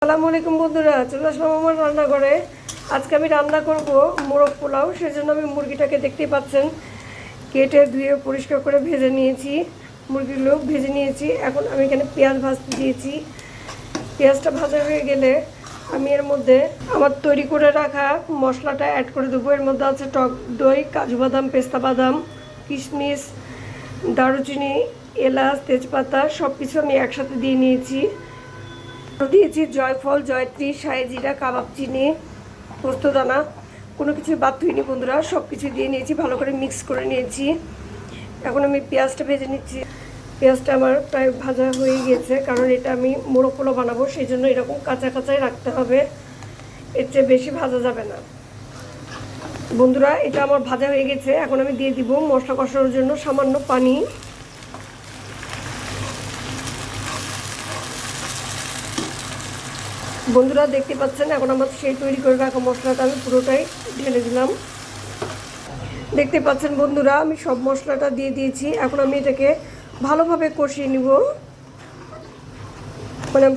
আসসালামু আলাইকুম বন্ধুরা, চলে আসলাম আমার রান্নাঘরে। আজকে আমি রান্না করব মোরগ পোলাও। সেজন্য আমি মুরগিটাকে দেখতেই পাচ্ছেন কেটে ধুয়ে পরিষ্কার করে ভেজে নিয়েছি। মুরগিগুলো ভেজে নিয়েছি। এখন আমি এখানে পেঁয়াজ ভাজতে দিয়েছি। পেঁয়াজটা ভাজা হয়ে গেলে আমি এর মধ্যে আমার তৈরি করে রাখা মশলাটা অ্যাড করে দেবো। এর মধ্যে আছে টক দই, কাজু বাদাম, পেস্তা বাদাম, কিশমিশ, দারুচিনি, এলাচ, তেজপাতা সব কিছু আমি একসাথে দিয়ে নিয়েছি। দিয়েছি জয়ফল, জয়ত্রী, শাহি জিরা, কাবাব চিনি, পোস্তদানা, কোনো কিছু বাদ ধুইনি বন্ধুরা, সব কিছু দিয়ে নিয়েছি, ভালো করে মিক্স করে নিয়েছি। এখন আমি পেঁয়াজটা ভেজে নিচ্ছি। পেঁয়াজটা আমার প্রায় ভাজা হয়ে গেছে, কারণ এটা আমি মোরগ পোলাও বানাবো, সেই জন্য এরকম কাঁচা কাঁচাই রাখতে হবে, এর চেয়ে বেশি ভাজা যাবে না বন্ধুরা। এটা আমার ভাজা হয়ে গেছে। এখন আমি দিয়ে দিব মশলা কষানোর জন্য সামান্য পানি। বন্ধুরা দেখতে পাচ্ছেন এখন আমার সেই তৈরি করে রাখা মশলাটা আমি পুরোটাই ঢেলে দিলাম। দেখতে পাচ্ছেন বন্ধুরা আমি সব মশলাটা দিয়ে দিয়েছি। এখন আমি এটাকে ভালোভাবে কষিয়ে নিব, মানে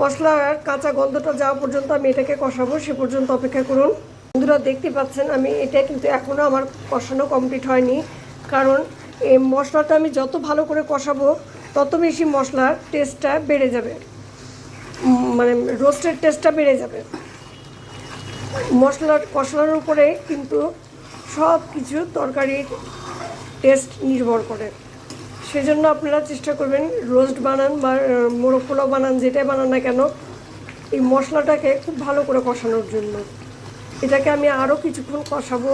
মশলার কাঁচা গন্ধটা যাওয়া পর্যন্ত আমি এটাকে কষাবো, সে পর্যন্ত অপেক্ষা করুন। বন্ধুরা দেখতে পাচ্ছেন আমি এটা কিন্তু এখনও আমার কষানো কমপ্লিট হয়নি, কারণ এই মশলাটা আমি যত ভালো করে কষাবো তত বেশি মশলার টেস্টটা বেড়ে যাবে, মানে রোস্টের টেস্টটা বেড়ে যাবে। মশলার কষানোর উপরে কিন্তু সব কিছু তরকারির টেস্ট নির্ভর করে। সেজন্য আপনারা চেষ্টা করবেন রোস্ট বানান বা মোরগ পোলাও বানান, যেটাই বানান না কেন, এই মশলাটাকে খুব ভালো করে কষানোর জন্য। এটাকে আমি আরও কিছুক্ষণ কষাবো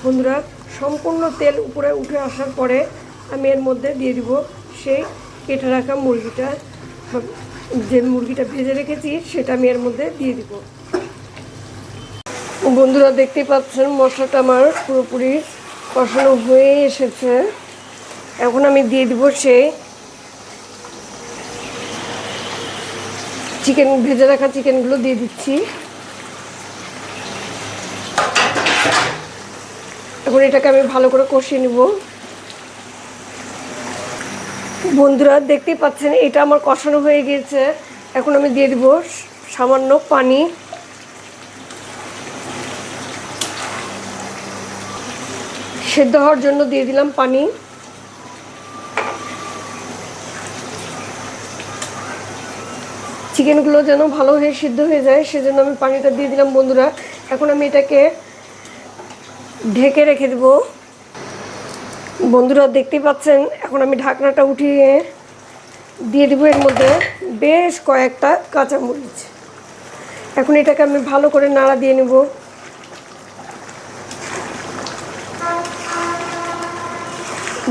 বন্ধুরা। সম্পূর্ণ তেল উপরে উঠে আসার পরে আমি এর মধ্যে দিয়ে দিব সেই কেটে রাখা মুরগিটা, যে মুরগিটা ভেজে রেখেছি সেটা আমি এর মধ্যে দিয়ে দিব। বন্ধুরা দেখতেই পাচ্ছেন মশলাটা আমার পুরোপুরি কষানো হয়ে এসেছে। এখন আমি দিয়ে দিব সেই চিকেন, ভেজে রাখা চিকেনগুলো দিয়ে দিচ্ছি। এখন এটাকে আমি ভালো করে কষিয়ে নিব। বন্ধুরা দেখতেই পাচ্ছেন এটা আমার কষানো হয়ে গিয়েছে। এখন আমি দিয়ে দিব সামান্য পানি। সেদ্ধ হওয়ার জন্য দিয়ে দিলাম পানি। চিকেনগুলো যেন ভালো হয়ে সিদ্ধ হয়ে যায় সেজন্য আমি পানিটা দিয়ে দিলাম বন্ধুরা। এখন আমি এটাকে ঢেকে রেখে দেব। বন্ধুরা দেখতেই পাচ্ছেন এখন আমি ঢাকনাটা উঠিয়ে দিয়ে দেবো এর মধ্যে বেশ কয়েকটা কাঁচামরিচ। এখন এটাকে আমি ভালো করে নাড়া দিয়ে নেব।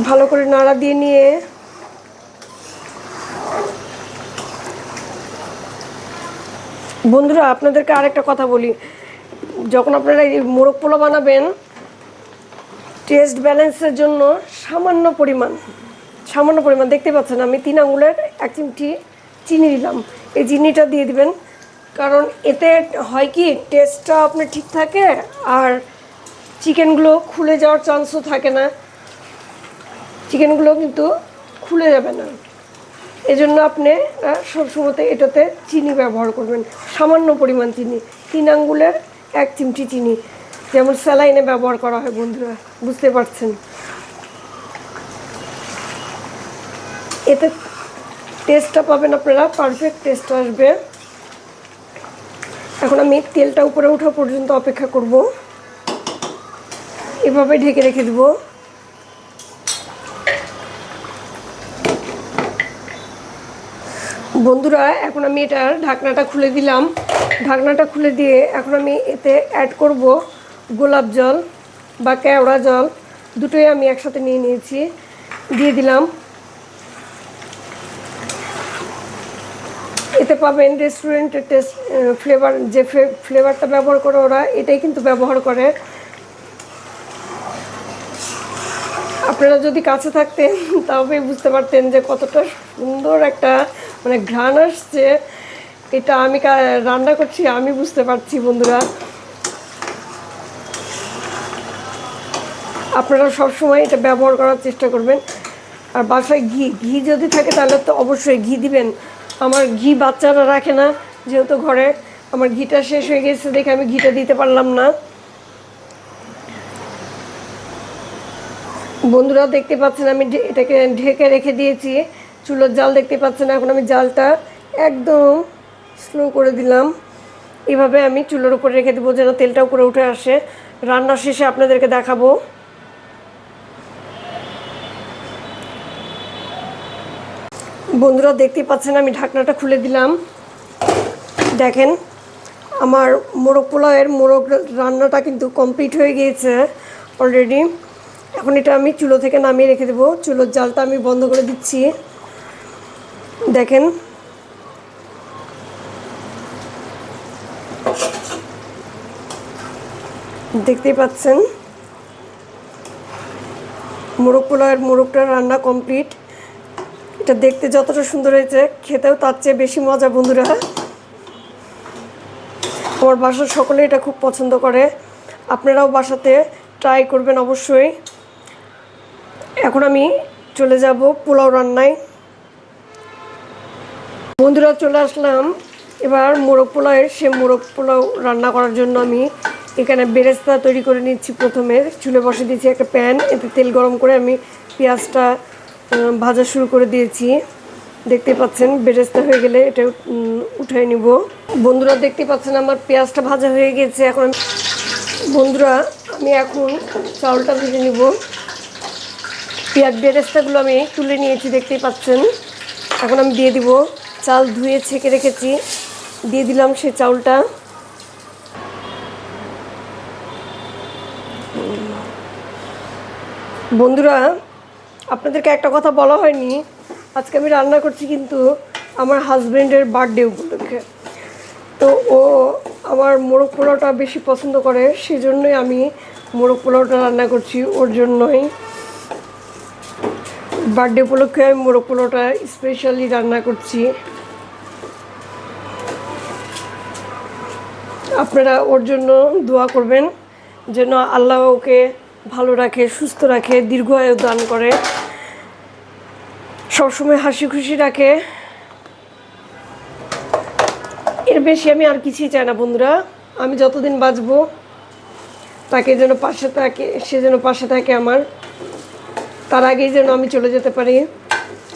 ভালো করে নাড়া দিয়ে নিয়ে বন্ধুরা আপনাদেরকে আরেকটা কথা বলি, যখন আপনারা এই মোরগ পোলাও বানাবেন টেস্ট ব্যালেন্সের জন্য সামান্য পরিমাণ দেখতে পাচ্ছেন আমি 3 আঙুলের 1 চিমটি চিনি দিলাম। এই চিনিটা দিয়ে দিবেন, কারণ এতে হয় কি টেস্টটা আপনার ঠিক থাকে আর চিকেনগুলো খুলে যাওয়ার চান্সও থাকে না, চিকেনগুলো কিন্তু খুলে যাবে না। এজন্য আপনি সবসময়তে এটাতে চিনি ব্যবহার করবেন, সামান্য পরিমাণ চিনি, 3 আঙ্গুলের 1 চিমটি চিনি, যেমন স্যালাইনে ব্যবহার করা হয় বন্ধুরা, বুঝতে পারছেন। এতে টেস্টটা পাবেন আপনারা, পারফেক্ট টেস্ট আসবে। এখন আমি তেলটা উপরে ওঠা পর্যন্ত অপেক্ষা করব, এভাবে ঢেকে রেখে দেব। বন্ধুরা এখন আমি এটার ঢাকনাটা খুলে দিলাম। ঢাকনাটা খুলে দিয়ে এখন আমি এতে অ্যাড করব গোলাপ জল বা কেওড়া জল, দুটোই আমি একসাথে নিয়ে নিয়েছি, দিয়ে দিলাম। এতে পাবেন রেস্টুরেন্টের টেস্ট ফ্লেভার, যে ফ্লেভারটা ব্যবহার করে ওরা এটাই কিন্তু ব্যবহার করে। আপনারা যদি কাছে থাকতেন তবে বুঝতে পারতেন যে কতটা সুন্দর একটা মানে ঘ্রাণ আসছে। এটা আমি রান্না করছি, আমি বুঝতে পারছি বন্ধুরা। আপনারা সবসময় এটা ব্যবহার করার চেষ্টা করবেন। আর বাসায় ঘি যদি থাকে তাহলে তো অবশ্যই ঘি দিবেন। আমার ঘি বাচ্চারা রাখে না, যেহেতু ঘরে আমার ঘিটা শেষ হয়ে গেছে দেখে আমি ঘিটা দিতে পারলাম না। বন্ধুরা দেখতে পাচ্ছেন আমি এটাকে ঢেকে রেখে দিয়েছি, চুলোর জাল দেখতে পাচ্ছেন। এখন আমি জালটা একদম স্লো করে দিলাম। এভাবে আমি চুলোর উপরে রেখে দেবো যেন তেলটা উপরে উঠে আসে। রান্না শেষে আপনাদেরকে দেখাবো। বন্ধুরা দেখতে পাচ্ছেন আমি ঢাকনাটা খুলে দিলাম। দেখেন আমার মোরগ পোলাওয়ের মোরগ রান্নাটা কিন্তু কমপ্লিট হয়ে গিয়েছে অলরেডি। এখন এটা আমি চুলো থেকে নামিয়ে রেখে দেবো। চুলোর জালটা আমি বন্ধ করে দিচ্ছি। দেখেন দেখতেই পাচ্ছেন মোরগ পোলাওয়ের মোরগটা রান্না কমপ্লিট। এটা দেখতে যতটা সুন্দর হয়েছে খেতেও তার চেয়ে বেশি মজা। বন্ধুরা আমার বাসার সকলে এটা খুব পছন্দ করে, আপনারাও বাসাতে ট্রাই করবেন অবশ্যই। এখন আমি চলে যাব পোলাও রান্নায়। বন্ধুরা চলে আসলাম এবার মোরগ পোলাওয়ের সে মোরগ পোলাও রান্না করার জন্য আমি এখানে বেরেস্তা তৈরি করে নিচ্ছি। প্রথমে চুলে বসে দিয়েছি একটা প্যান, এতে তেল গরম করে আমি পেঁয়াজটা ভাজা শুরু করে দিয়েছি। দেখতে পাচ্ছেন বেরেস্তা হয়ে গেলে এটা উঠাই নিব। বন্ধুরা দেখতে পাচ্ছেন আমার পেঁয়াজটা ভাজা হয়ে গেছে। এখন বন্ধুরা আমি এখন চাউলটা ভেজে নিব। পেঁয়াজ বেরেস্তাগুলো আমি তুলে নিয়েছি দেখতেই পাচ্ছেন। এখন আমি দিয়ে দিব চাল ধুয়ে ছেঁকে রেখেছি, দিয়ে দিলাম সেই চাউলটা। বন্ধুরা আপনাদেরকে একটা কথা বলা হয়নি, আজকে আমি রান্না করছি কিন্তু আমার হাজব্যান্ডের বার্থডে উপলক্ষে। তো ও আমার মোরগ পোলাওটা বেশি পছন্দ করে, সেই জন্যই আমি মোরগ পোলাওটা রান্না করছি ওর জন্যই। বার্থডে উপলক্ষে আমি মোরগ পোলাওটা স্পেশালি রান্না করছি। আপনারা ওর জন্য দোয়া করবেন যেন আল্লাহ ওকে ভালো রাখে, সুস্থ রাখে, দীর্ঘায়ু দান করে, সবসময় হাসি খুশি রাখে। এর বেশি আমি আর কিছুই চাই না বন্ধুরা। আমি যতদিন বাঁচবো তাকে যেন পাশে থাকে, সে যেন পাশে থাকে আমার, তার আগেই যেন আমি চলে যেতে পারি।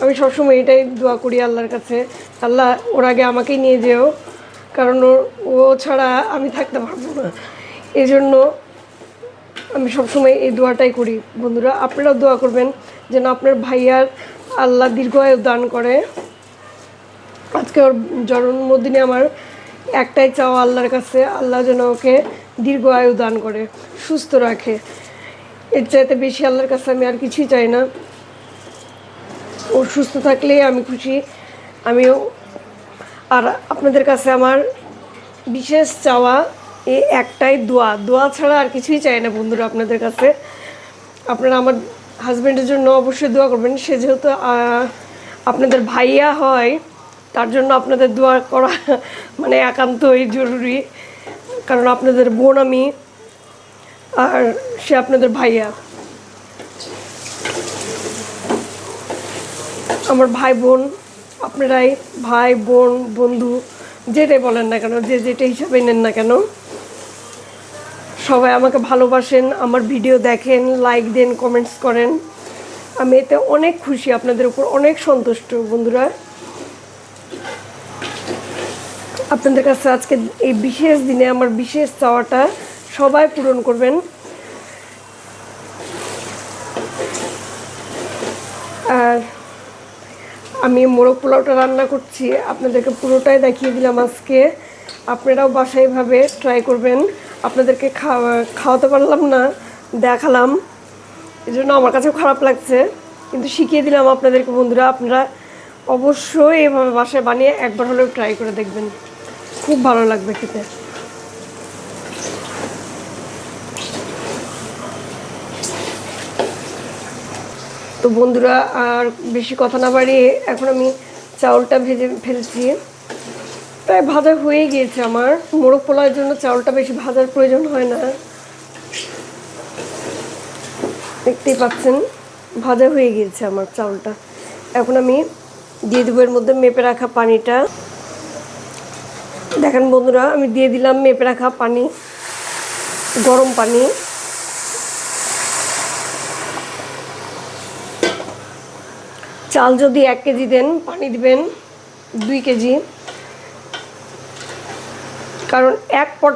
আমি সবসময় এটাই দোয়া করি আল্লাহর কাছে, আল্লাহ ওর আগে আমাকেই নিয়ে যেও, কারণ ও ছাড়া আমি থাকতে পারবো না। এই জন্য আমি সবসময় এই দোয়াটাই করি। বন্ধুরা আপনারাও দোয়া করবেন যেন আপনার ভাইয়ার আল্লাহ দীর্ঘায়ু দান করে। আজকে ওর জন্মদিনে আমার একটাই চাওয়া আল্লাহর কাছে, আল্লাহ যেন ওকে দীর্ঘ আয়ু দান করে, সুস্থ রাখে। এর চাইতে বেশি আল্লাহর কাছে আমি আর কিছুই চাই না। ও সুস্থ থাকলেই আমি খুশি। আমিও আর আপনাদের কাছে আমার বিশেষ চাওয়া এই একটাই দোয়া, দোয়া ছাড়া আর কিছুই চাই না বন্ধুরা আপনাদের কাছে। আপনারা আমার হাজব্যান্ডের জন্য অবশ্যই দোয়া করবেন। সে যেহেতু আপনাদের ভাইয়া হয়, তার জন্য আপনাদের দোয়া করা মানে একান্তই জরুরি, কারণ আপনাদের বোন আমি আর সে আপনাদের ভাইয়া। আমার ভাই বোন আপনারাই, ভাই বোন বন্ধু যেটাই বলেন না কেন, যে যেটা হিসাবে নেন না কেন, সবাই আমাকে ভালোবাসেন, আমার ভিডিও দেখেন, লাইক দেন, কমেন্টস করেন। আমি এতে অনেক খুশি, আপনাদের উপর অনেক সন্তুষ্ট বন্ধুরা। আপনাদের কাছে আজকে এই বিশেষ দিনে আমার বিশেষ চাওয়াটা সবাই পূরণ করবেন। আর আমি মোরগ পোলাওটা রান্না করছি, আপনাদেরকে পুরোটাই দেখিয়ে দিলাম আজকে। আপনারাও বাসায় এভাবে ট্রাই করবেন। আপনাদেরকে খাওয়াতে পারলাম না, দেখালাম, এই জন্য আমার কাছেও খারাপ লাগছে, কিন্তু শিখিয়ে দিলাম আপনাদেরকে। বন্ধুরা আপনারা অবশ্যই এভাবে বাসায় বানিয়ে একবার হলেও ট্রাই করে দেখবেন, খুব ভালো লাগবে খেতে। তো বন্ধুরা আর বেশি কথা না বাড়িয়ে এখন আমি চাউলটা ভেজে ফেলছি। প্রায় ভাজা হয়ে গিয়েছে আমার। মোরগ পোলাওর জন্য চাউলটা বেশি ভাজার প্রয়োজন হয় না, দেখতেই পাচ্ছেন ভাজা হয়ে গিয়েছে আমার চাউলটা। এখন আমি দিয়ে দেবো এর মধ্যে মেপে রাখা পানিটা। দেখেন বন্ধুরা, আমি দিয়ে দিলাম মেপে রাখা পানি, গরম পানি। চাল যদি 1 কেজি দেন, পানি দিবেন 2 কেজি, কারণ 1 পট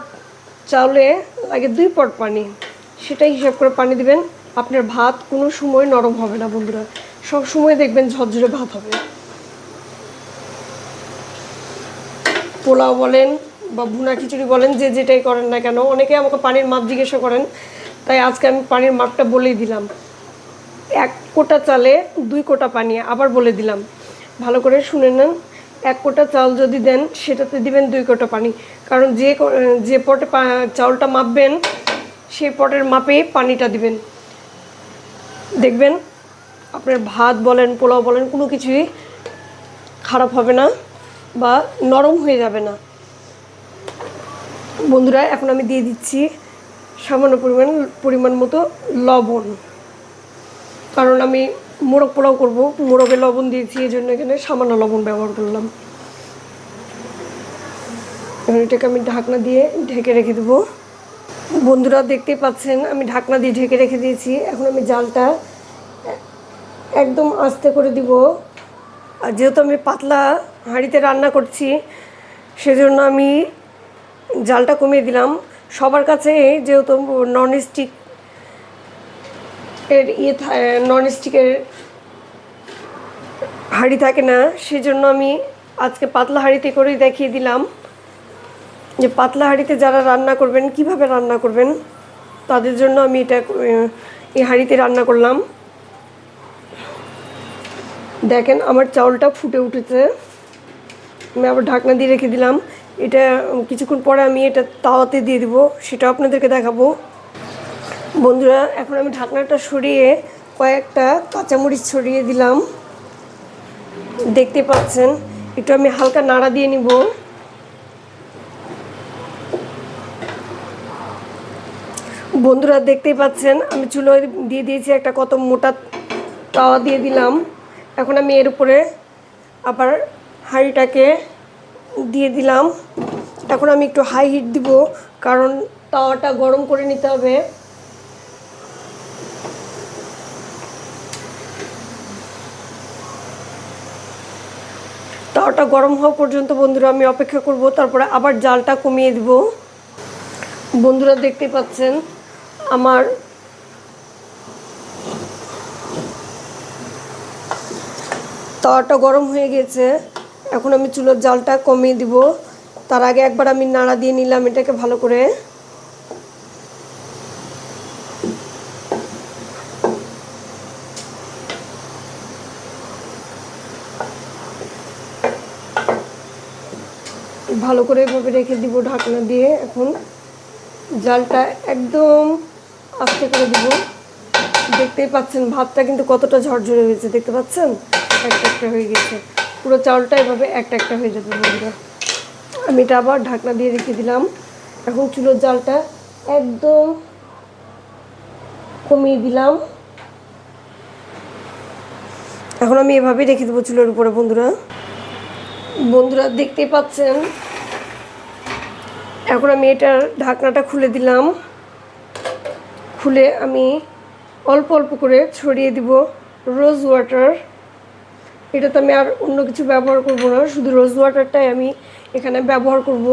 চাউলে লাগে 2 পট পানি, সেটাই হিসাব করে পানি দিবেন। আপনার ভাত কোনো সময় নরম হবে না বন্ধুরা, সব সময় দেখবেন ঝরঝরে ভাত হবে। পোলাও বলেন বা ভুনা খিচুড়ি বলেন, যে যেটাই করেন না কেন, অনেকে আমাকে পানির মাপ জিজ্ঞাসা করেন, তাই আজকে আমি পানির মাপটা বলেই দিলাম। 1 কোটা চালে 2 কোটা পানি, আবার বলে দিলাম, ভালো করে শুনে নেন। 1 কোটা চাল যদি দেন, সেটাতে দিবেন 2 কোটা পানি, কারণ যে পটে চাউলটা মাপবেন সেই পটের মাপেই পানিটা দিবেন। দেখবেন আপনার ভাত বলেন, পোলাও বলেন, কোনো কিছুই খারাপ হবে না বা নরম হয়ে যাবে না। বন্ধুরা, এখন আমি দিয়ে দিচ্ছি সামান্য পরিমাণ মতো লবণ, কারণ আমি মোরগ পোলাও করব, মোরগে লবণ দিয়েছি, এই জন্য এখানে সামান্য লবণ ব্যবহার করলাম। এখন এটাকে আমি ঢাকনা দিয়ে ঢেকে রেখে দেবো। বন্ধুরা, দেখতেই পাচ্ছেন আমি ঢাকনা দিয়ে ঢেকে রেখে দিয়েছি। এখন আমি জালটা একদম আস্তে করে দিব। আর যেহেতু আমি পাতলা হাঁড়িতে রান্না করছি, সেজন্য আমি জালটা কমিয়ে দিলাম। সবার কাছে যেহেতু ননস্টিকের হাঁড়ি থাকে না, সেজন্য আমি আজকে পাতলা হাঁড়িতে করেই দেখিয়ে দিলাম যে পাতলা হাঁড়িতে যারা রান্না করবেন কিভাবে রান্না করবেন, তাদের জন্য আমি এই হাঁড়িতে রান্না করলাম। দেখেন আমার চাউলটা ফুটে উঠেছে, আমি আবার ঢাকনা দিয়ে রেখে দিলাম। এটা কিছুক্ষণ পরে আমি এটা তাওয়াতে দিয়ে দিব, সেটা আপনাদেরকে দেখাবো। বন্ধুরা, এখন আমি ঢাকনাটা সরিয়ে কয়েকটা কাঁচামরিচ ছড়িয়ে দিলাম। দেখতে পাচ্ছেন, একটু আমি হালকা নাড়া দিয়ে নিব। বন্ধুরা, দেখতেই পাচ্ছেন আমি চুলোয় দিয়ে দিয়েছি একটা কত মোটা তাওয়া দিয়ে দিলাম। এখন আমি এর উপরে আবার হাঁড়িটাকে দিয়ে দিলাম। এখন আমি একটু হাই হিট দিব, কারণ তাওয়াটা গরম করে নিতে হবে। তাওয়াটা গরম হওয়া পর্যন্ত বন্ধুরা আমি অপেক্ষা করব, তারপরে আবার জালটা কমিয়ে দিব। বন্ধুরা, দেখতে পাচ্ছেন আমার তাওয়াটা গরম হয়ে গেছে। এখন আমি চুলোর জালটা কমিয়ে দিব। তার আগে একবার আমি নাড়া দিয়ে নিলাম এটাকে ভালো করে। ভালো করে এভাবে রেখে দিব ঢাকনা দিয়ে। এখন জালটা একদম আস্তে করে দিব। দেখতেই পাচ্ছেন ভাতটা কিন্তু কতটা ঝরঝরে হয়েছে, দেখতে পাচ্ছেন একটা একটা হয়ে গেছে। পুরো চাউলটা এভাবে একটা একটা হয়ে যাবে বন্ধুরা। আমি এটা আবার ঢাকনা দিয়ে রেখে দিলাম। এখন চুলোর জালটা একদম কমিয়ে দিলাম। এখন আমি এভাবেই রেখে দেবো চুলোর উপরে। বন্ধুরা, দেখতেই পাচ্ছেন এখন আমি এটার ঢাকনাটা খুলে দিলাম। খুলে আমি অল্প অল্প করে ছড়িয়ে দিব রোজ ওয়াটার। এটাতে আমি আর অন্য কিছু ব্যবহার করব না, শুধু রোজ ওয়াটারটাই আমি এখানে ব্যবহার করব।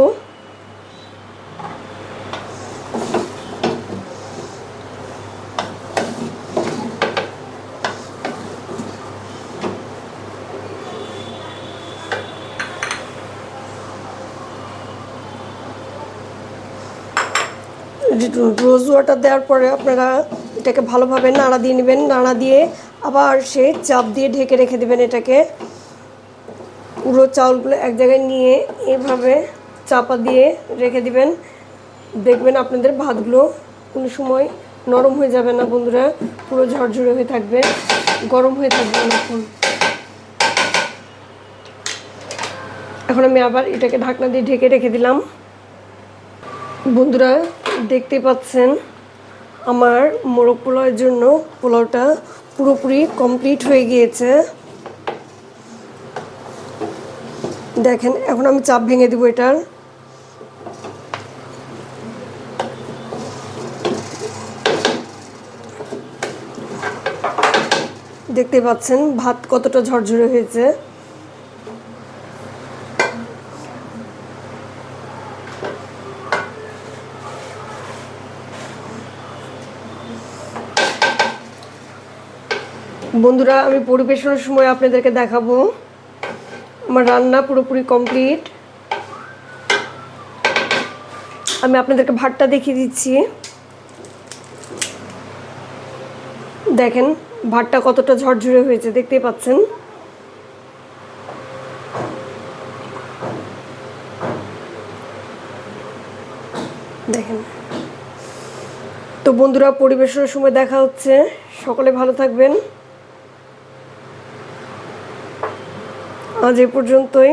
রোজ ওয়াটার দেওয়ার পরে আপনারা এটাকে ভালোভাবে নাড়া দিয়ে নেবেন। নাড়া দিয়ে আবার সে চাপ দিয়ে ঢেকে রেখে দেবেন। এটাকে পুরো চাউলগুলো এক জায়গায় নিয়ে এভাবে চাপা দিয়ে রেখে দিবেন। দেখবেন আপনাদের ভাতগুলো কোনো সময় নরম হয়ে যাবে না বন্ধুরা, পুরো ঝরঝরে হয়ে থাকবে, গরম হয়ে থাকবে অনেকক্ষণ। এখন আমি আবার এটাকে ঢাকনা দিয়ে ঢেকে রেখে দিলাম। বন্ধুরা, দেখতে পাচ্ছেন আমার মোরগ পোলাওয়ের জন্য পোলাওটা পুরোপুরি কমপ্লিট হয়ে গিয়েছে। দেখেন এখন আমি চাপ ভেঙে দেবো এটার। দেখতে পাচ্ছেন ভাত কতটা ঝরঝরে হয়েছে। বন্ধুরা, আমি পরিবেশনের সময় আপনাদেরকে দেখাবো আমার রান্না পুরোপুরি কমপ্লিট। আমি আপনাদেরকে ভাতটা দেখিয়ে দিচ্ছি। দেখেন ভাতটা কতটা ঝরঝরে হয়েছে, দেখতেই পাচ্ছেন। দেখেন। তো বন্ধুরা, পরিবেশনের সময় দেখা হচ্ছে। সকলে ভালো থাকবেন। আজ এ পর্যন্তই।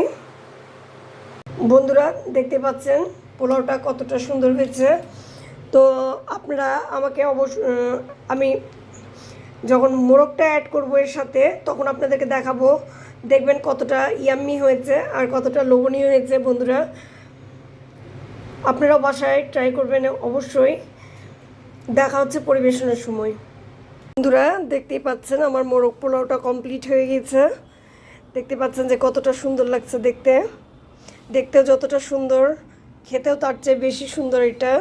বন্ধুরা, দেখতে পাচ্ছেন পোলাওটা কতটা সুন্দর হয়েছে। তো আপনারা আমাকে আমি যখন মোরগটা অ্যাড করবো এর সাথে, তখন আপনাদেরকে দেখাবো। দেখবেন কতটা ইয়াম্মি হয়েছে আর কতটা লোভনীয় হয়েছে। বন্ধুরা, আপনারাও বাসায় ট্রাই করবেন অবশ্যই। দেখা হচ্ছে পরিবেশনের সময়। বন্ধুরা, দেখতেই পাচ্ছেন আমার মোরগ পোলাওটা কমপ্লিট হয়ে গেছে। দেখতে পাচ্ছেন যে কতটা সুন্দর লাগছে দেখতে। দেখতেও যতটা সুন্দর, খেতেও তার চেয়ে বেশি সুন্দর। এটা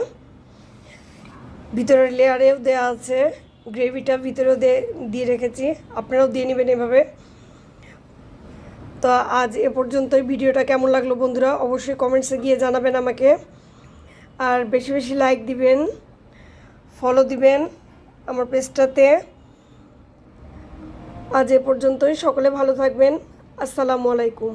ভিতরের লেয়ারেও দেওয়া আছে, গ্রেভিটা ভিতরেও দিয়ে রেখেছি। আপনারাও দিয়ে নেবেন এভাবে। তো আজ এ পর্যন্তই। ভিডিওটা কেমন লাগলো বন্ধুরা অবশ্যই কমেন্টসে গিয়ে জানাবেন আমাকে। আর বেশি বেশি লাইক দিবেন, ফলো দিবেন আমার পেজটাতে। আজ এ পর্যন্তই। সকলে ভালো থাকবেন। আসসালামু আলাইকুম।